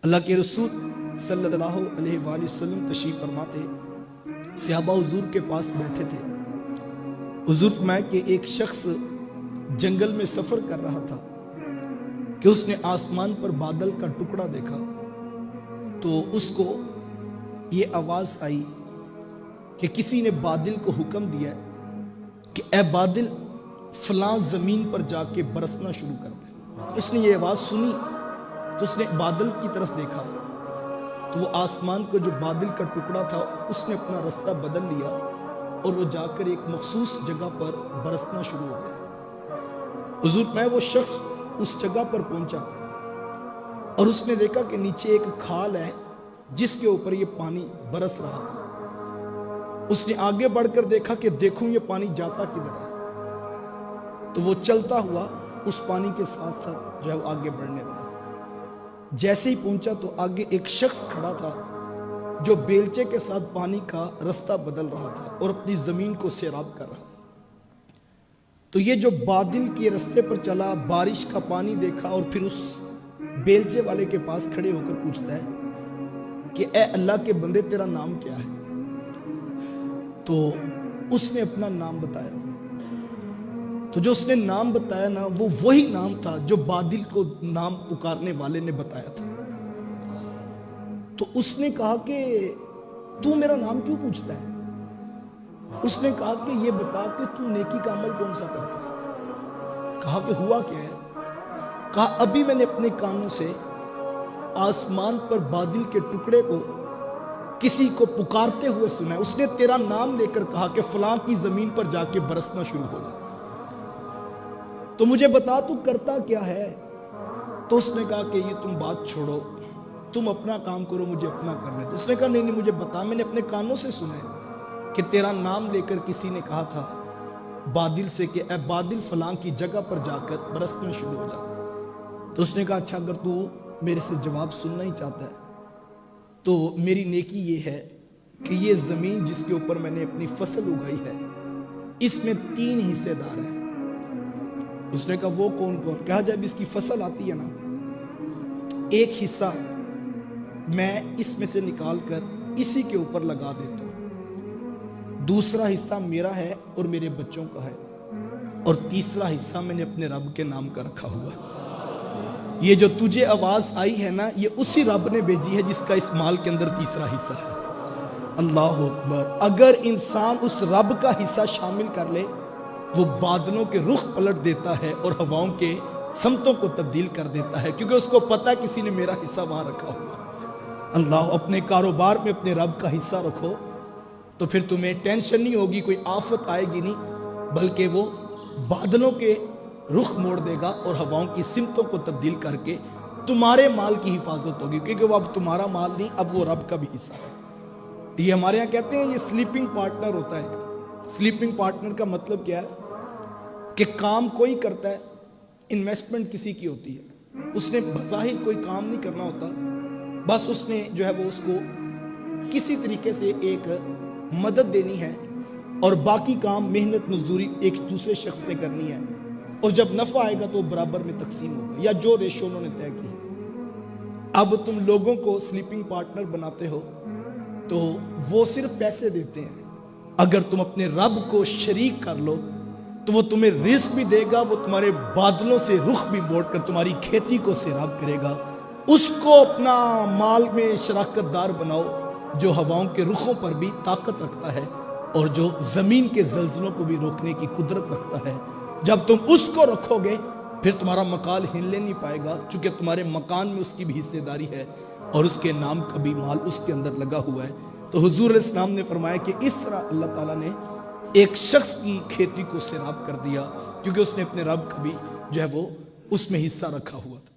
اللہ کے رسول صلی اللہ علیہ وآلہ وسلم تشریف فرماتے، صحابہ حضور کے پاس بیٹھے تھے۔ حضور فرمایا کہ ایک شخص جنگل میں سفر کر رہا تھا کہ اس نے آسمان پر بادل کا ٹکڑا دیکھا، تو اس کو یہ آواز آئی کہ کسی نے بادل کو حکم دیا ہے کہ اے بادل فلاں زمین پر جا کے برسنا شروع کر دے۔ اس نے یہ آواز سنی تو اس نے بادل کی طرف دیکھا تو وہ آسمان کو جو بادل کا ٹکڑا تھا اس نے اپنا رستہ بدل لیا اور وہ جا کر ایک مخصوص جگہ پر برسنا شروع ہو گیا۔ حضور میں وہ شخص اس جگہ پر پہنچا اور اس نے دیکھا کہ نیچے ایک کھال ہے جس کے اوپر یہ پانی برس رہا تھا۔ اس نے آگے بڑھ کر دیکھا کہ دیکھوں یہ پانی جاتا کدھر ہے، تو وہ چلتا ہوا اس پانی کے ساتھ ساتھ جو ہے وہ آگے بڑھنے لگا۔ جیسے ہی پہنچا تو آگے ایک شخص کھڑا تھا جو بیلچے کے ساتھ پانی کا رستہ بدل رہا تھا اور اپنی زمین کو سیراب کر رہا تھا۔ تو یہ جو بادل کے رستے پر چلا، بارش کا پانی دیکھا اور پھر اس بیلچے والے کے پاس کھڑے ہو کر پوچھتا ہے کہ اے اللہ کے بندے تیرا نام کیا ہے؟ تو اس نے اپنا نام بتایا۔ تو جو اس نے نام بتایا نا، وہ وہی نام تھا جو بادل کو نام پکارنے والے نے بتایا تھا۔ تو اس نے کہا کہ تو میرا نام کیوں پوچھتا ہے؟ اس نے کہا کہ یہ بتا کہ تو نیکی کا عمل کون سا کرتا ہے؟ کہا کہ ہوا کیا ہے؟ کہا ابھی میں نے اپنے کانوں سے آسمان پر بادل کے ٹکڑے کو کسی کو پکارتے ہوئے سنا ہے، اس نے تیرا نام لے کر کہا کہ فلاں کی زمین پر جا کے برسنا شروع ہو جائے، تو مجھے بتا تو کرتا کیا ہے؟ تو اس نے کہا کہ یہ تم بات چھوڑو، تم اپنا کام کرو، مجھے اپنا کرنے دو۔ اس نے کہا نہیں مجھے بتا، میں نے اپنے کانوں سے سنا ہے کہ تیرا نام لے کر کسی نے کہا تھا بادل سے کہ اے بادل فلاں کی جگہ پر جا کر برسنا شروع ہو جا۔ تو اس نے کہا اچھا اگر تو میرے سے جواب سننا ہی چاہتا ہے تو میری نیکی یہ ہے کہ یہ زمین جس کے اوپر میں نے اپنی فصل اگائی ہے اس میں 3 حصے دار ہیں۔ اس نے کہا وہ کون کون؟ کہا جب اس کی فصل آتی ہے نا، ایک حصہ میں اس میں سے نکال کر اسی کے اوپر لگا دیتا ہوں، دوسرا حصہ میرا ہے اور میرے بچوں کا ہے، اور تیسرا حصہ میں نے اپنے رب کے نام کا رکھا ہوا ہے۔ یہ جو تجھے آواز آئی ہے نا، یہ اسی رب نے بھیجی ہے جس کا اس مال کے اندر تیسرا حصہ ہے۔ اللہ اکبر! اگر انسان اس رب کا حصہ شامل کر لے، وہ بادلوں کے رخ پلٹ دیتا ہے اور ہواؤں کے سمتوں کو تبدیل کر دیتا ہے، کیونکہ اس کو پتہ کسی نے میرا حصہ وہاں رکھا ہوا۔ اللہ، اپنے کاروبار میں اپنے رب کا حصہ رکھو تو پھر تمہیں ٹینشن نہیں ہوگی، کوئی آفت آئے گی نہیں، بلکہ وہ بادلوں کے رخ موڑ دے گا اور ہواؤں کی سمتوں کو تبدیل کر کے تمہارے مال کی حفاظت ہوگی، کیونکہ وہ اب تمہارا مال نہیں، اب وہ رب کا بھی حصہ ہے۔ یہ ہمارے یہاں کہتے ہیں یہ سلیپنگ پارٹنر ہوتا ہے۔ سلیپنگ پارٹنر کا مطلب کیا ہے کہ کام کوئی کرتا ہے، انویسٹمنٹ کسی کی ہوتی ہے، اس نے بظاہر کوئی کام نہیں کرنا ہوتا، بس اس نے جو ہے وہ اس کو کسی طریقے سے ایک مدد دینی ہے اور باقی کام محنت مزدوری ایک دوسرے شخص نے کرنی ہے، اور جب نفع آئے گا تو برابر میں تقسیم ہوگا یا جو ریشو انہوں نے طے کی۔ اب تم لوگوں کو سلیپنگ پارٹنر بناتے ہو تو وہ صرف پیسے دیتے ہیں، اگر تم اپنے رب کو شریک کر لو تو وہ تمہیں رزق بھی دے گا، وہ تمہارے بادلوں سے رخ بھی موڑ کر تمہاری کھیتی کو سیراب کرے گا۔ اس کو اپنا مال میں شراکت دار بناؤ جو ہواؤں کے رخوں پر بھی طاقت رکھتا ہے اور جو زمین کے زلزلوں کو بھی روکنے کی قدرت رکھتا ہے۔ جب تم اس کو رکھو گے پھر تمہارا مکان ہلنے نہیں پائے گا، چونکہ تمہارے مکان میں اس کی بھی حصے داری ہے اور اس کے نام کا بھی مال اس کے اندر لگا ہوا ہے۔ تو حضور علیہ السلام نے فرمایا کہ اس طرح اللہ تعالیٰ نے ایک شخص کی کھیتی کو سیراب کر دیا، کیونکہ اس نے اپنے رب کا بھی جو ہے وہ اس میں حصہ رکھا ہوا تھا۔